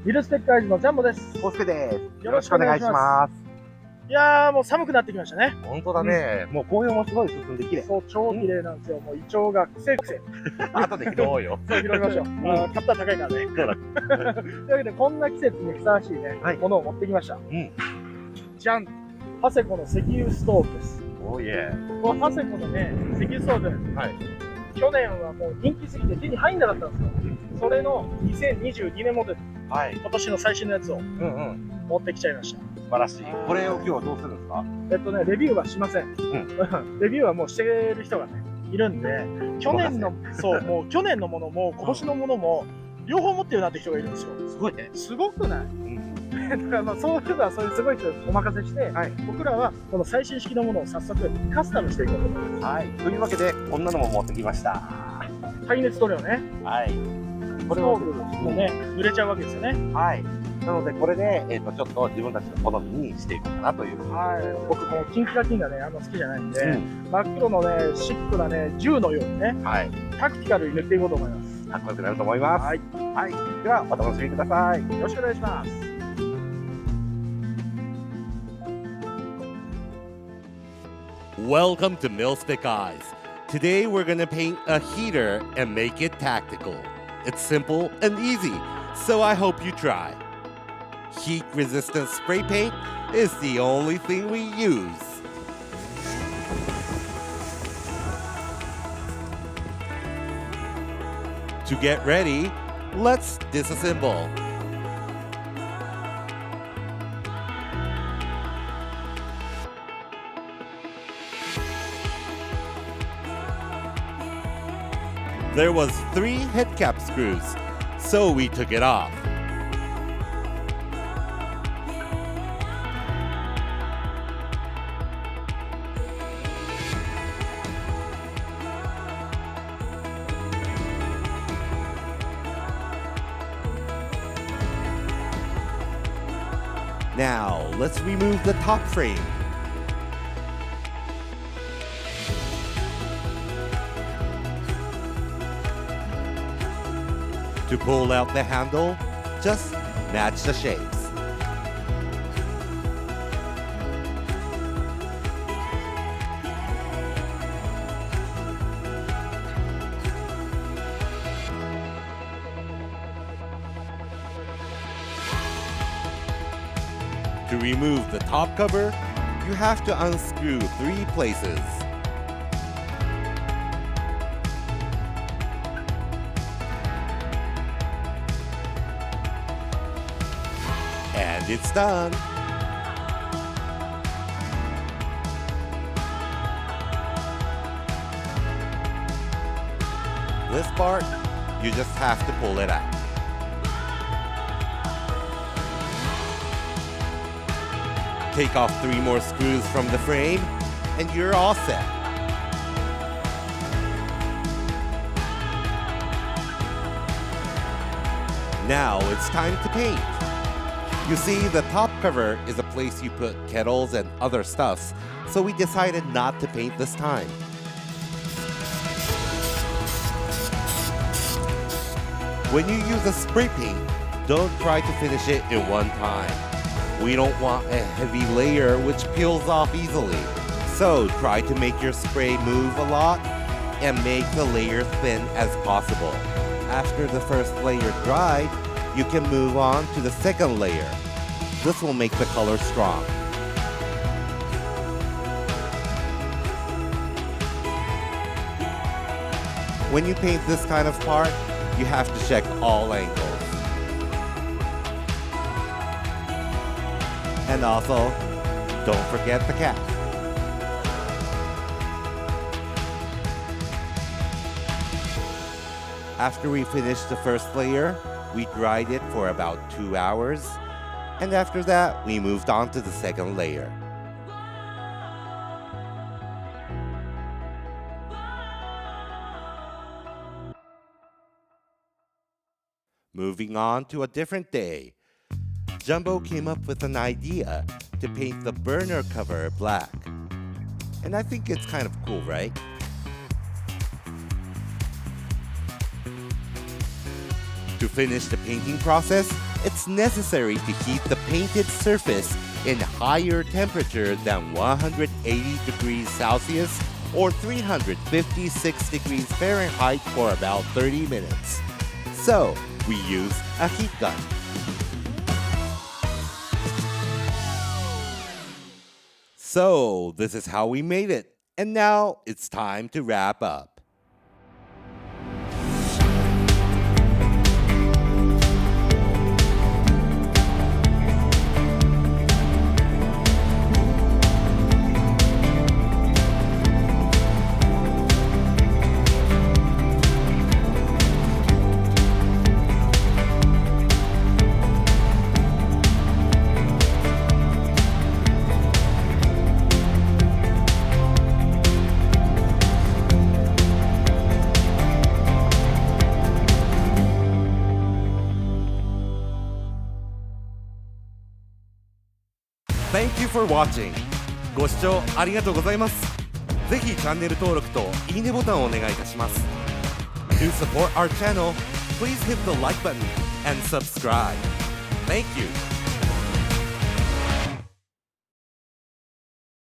ビルステッカーズのジャンボです。コウスケです。よろしくお願いします。いやー、もう寒くなってきましたね。本当だね。もう紅葉もすごい進んで綺麗。そう、超綺麗なんですよ。もうイチョウがくせくせ。後で拾おうよ。そう、拾いましょう。買ったら高いからね。そうだ。というわけで、こんな季節にふさわしいね、ものを持ってきました。じゃん。パセコの石油ストーブです。おーいえ。このパセコのね、石油ストーブ。去年はもう人気すぎて手に入んなかったんですよ。それの2022年モデル。今年の最新のやつを持ってきちゃいました。素晴らしい。これを今日はどうするんですか？レビューはしません。レビューはもうしてる人がね、いるんで、去年のものも今年のものも両方持ってるなって人がいるんですよ。すごいね。すごくない？だからそういうのはそういうすごい人にお任せして、僕らはこの最新式のものを早速カスタムしていこうと思います。というわけでこんなのも持ってきました。耐熱塗料ね。これをもうね、濡れちゃうわけですよね。なのでこれでちょっと自分たちの好みにしていこうかなという。僕もキンキラキンがねあんま好きじゃないんで、真っ黒のねシックなね銃のようにね、タクティカルに塗っていこうと思います。かっこよくなると思います。ではお楽しみください。よろしくお願いします。Welcome to Millstick Eyes. Today we're gonna paint a heater and make it tactical. It's simple and easy, so I hope you try. Heat-resistant spray paint is the only thing we use. To get ready, let's disassemble. There was 3 head cap screws, so we took it off. Now, let's remove the top frame. To pull out the handle, just match the shapes. To remove the top cover, you have to unscrew 3 places. And it's done. This part, you just have to pull it out. Take off 3 more screws from the frame, and you're all set. Now it's time to paint. You see, the top cover is a place you put kettles and other stuffs, so we decided not to paint this time. When you use a spray paint, don't try to finish it in one time. We don't want a heavy layer which peels off easily. So try to make your spray move a lot and make the layer thin as possible. After the first layer dried, you can move on to the second layer. This will make the color strong. When you paint this kind of part, you have to check all angles. And also, don't forget the cap. After we finished the first layer, we dried it for about 2 hours, and after that, we moved on to the second layer. Moving on to a different day, Jumbo came up with an idea to paint the burner cover black. And I think it's kind of cool, right? To finish the painting process, it's necessary to heat the painted surface in higher temperature than 180 degrees Celsius or 356 degrees Fahrenheit for about 30 minutes. So, we use a heat gun. So, this is how we made it. And now, it's time to wrap up. Thank you for watching. ご視聴ありがとうございます。ぜひチャンネル登録といいねボタンをお願いいたします。To support our channel, please hit the like button and subscribe. Thank you.